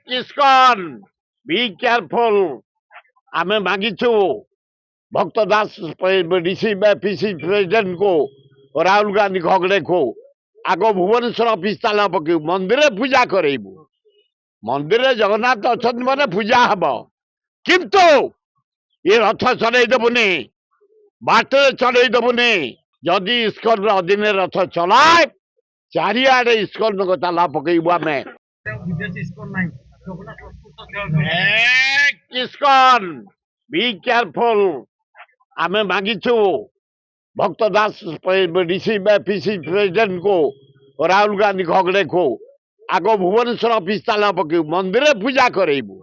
কিসকন be careful ଆମେ ମାଗିଛୁ भक्त दास DC PC president को राहुल गांधी खगड़े को आग भुवनेश्वर ऑफिस ताला पकड़ मंदिर पूजा करेबू मंदिर जगन्नाथ अच्छा माने पूजा हम किंतु ये रथ चलईदेबुनि बाटे चलईदेबुनि जदि इस्कन अधीन रथ चलाए चारिआडे इस्कन को ताला पकड़बू आम किस्कन बी केयारफुल आमे मागिछु भक्त दास डीसी पीसी प्रेसिडेंट को राहुल गांधी खगड़े को आग भुवनेश्वर ऑफिस ताला पकड़ मंदिर पूजा करेबू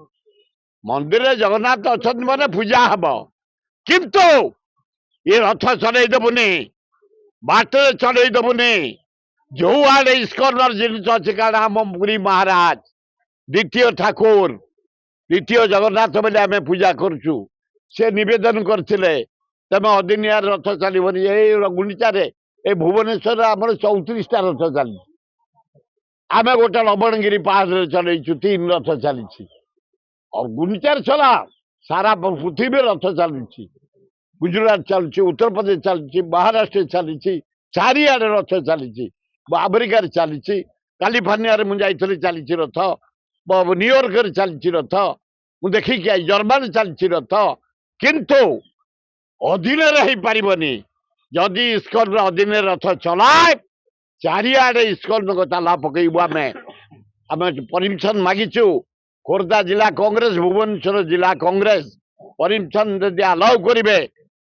मंदिर जगन्नाथ अच्छा माने पूजा हम किंतु ये रथ चलईदेबुनि बाटे चलईदेबुनि जो आड़े इस्कन जिन अच्छे कारण आम पुरी महाराज द्वितीय ठाकुर द्वितीय जगन्नाथ बोले आम पूजा करुचु से निवेदन करते तमें अदिनिया रथ चलबनी गुंडीचार ए भुवनेश्वर आम 34टा रथ चली आम गोटे लवणगिरी पहाड़ चलु 3 रथ चली और गुंडीचार चला सारा पृथ्वी रथ चलुची गुजरात चलुची उत्तर प्रदेश चलुची महाराष्ट्र चलुची चारिआडे रथ चलुची अमेरिका चलुची कैलिफोर्निया मुझे चलुची रथ न्यूयॉर्क चलुची रथ मु देखिक जर्मान चलुची रथ किंतु अधीन पारबनी जदि इस्कन अधीन रथ चलाए चारिआडे इस्कन को ताला पकड़बू आम परमिशन मागिचु खोर्धा जिला कांग्रेस भुवनेश्वर जिला कांग्रेस परमिशन जदि अलाउ करेंगे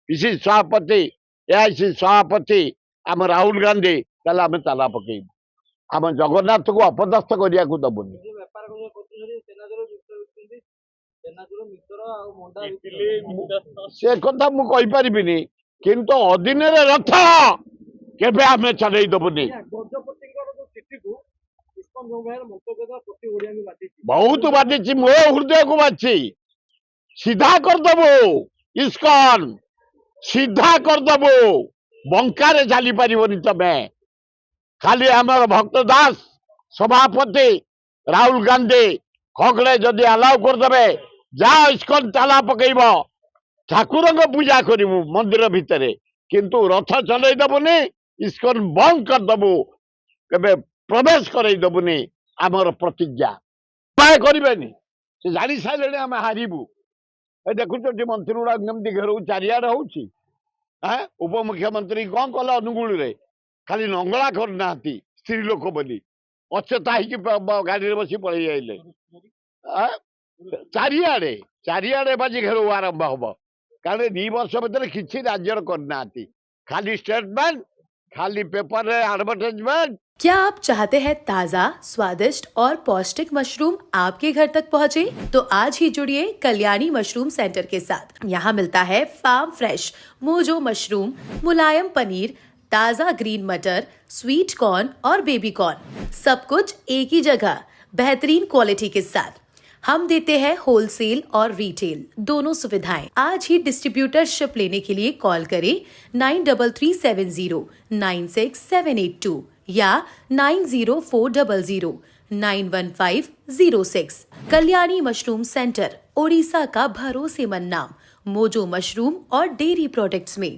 पीसी सभापति एआईसी सभापति आम राहुल गांधी आम ताला पकड़बू आम जगन्नाथ को अपदस्थ करने को दबुनि से कथा मुझे किंतु अधीन रथ केबे आम चलईदेबुनि बहुत बाधिची मो हृदय को बाची सीधा करदेबू इस्कन सीधा करदेबू बंकारे चली पारबनी तमें खाली आम भक्त दास सभापति राहुल गांधी खगड़े जदि अलाउ करदे जा इस्कन ताला पकड़ ठाकुर पूजा करू मंदिर भितर किंतु रथ चलईदेबुनि इस्कन बंद करदेबू केबे प्रवेश करईदेबुनि आमर प्रतिज्ञा उपाय करेनि से जानी सारे आम हारबू देखुच मंत्री गुड़ा केमती घेर चारिआडे होची उपमुख्यमंत्री कौन कले अनुगुल खाली नंगला करना स्त्री लोक बोली अचेता गाड़ी बस पलि आइले चारिआडे चारिआडे बाजी घेर आरंभ हम कारण 2 वर्ष भर किसी राज्य करना खाली स्टेटमेंट खाली पेपर एडवर्टाइजमेंट। क्या आप चाहते हैं ताज़ा, स्वादिष्ट और पौष्टिक मशरूम आपके घर तक पहुंचे? तो आज ही जुड़िए कल्याणी मशरूम सेंटर के साथ। यहाँ मिलता है फार्म फ्रेश मोजो मशरूम, मुलायम पनीर, ताज़ा ग्रीन मटर, स्वीट कॉर्न और बेबी कॉर्न, सब कुछ एक ही जगह बेहतरीन क्वालिटी के साथ। हम देते हैं होलसेल और रिटेल दोनों सुविधाएं। आज ही डिस्ट्रीब्यूटरशिप लेने के लिए कॉल करें 9337096782 या 9040091506। कल्याणी मशरूम सेंटर, ओडिशा का भरोसेमंद नाम, मोजो मशरूम और डेयरी प्रोडक्ट्स में।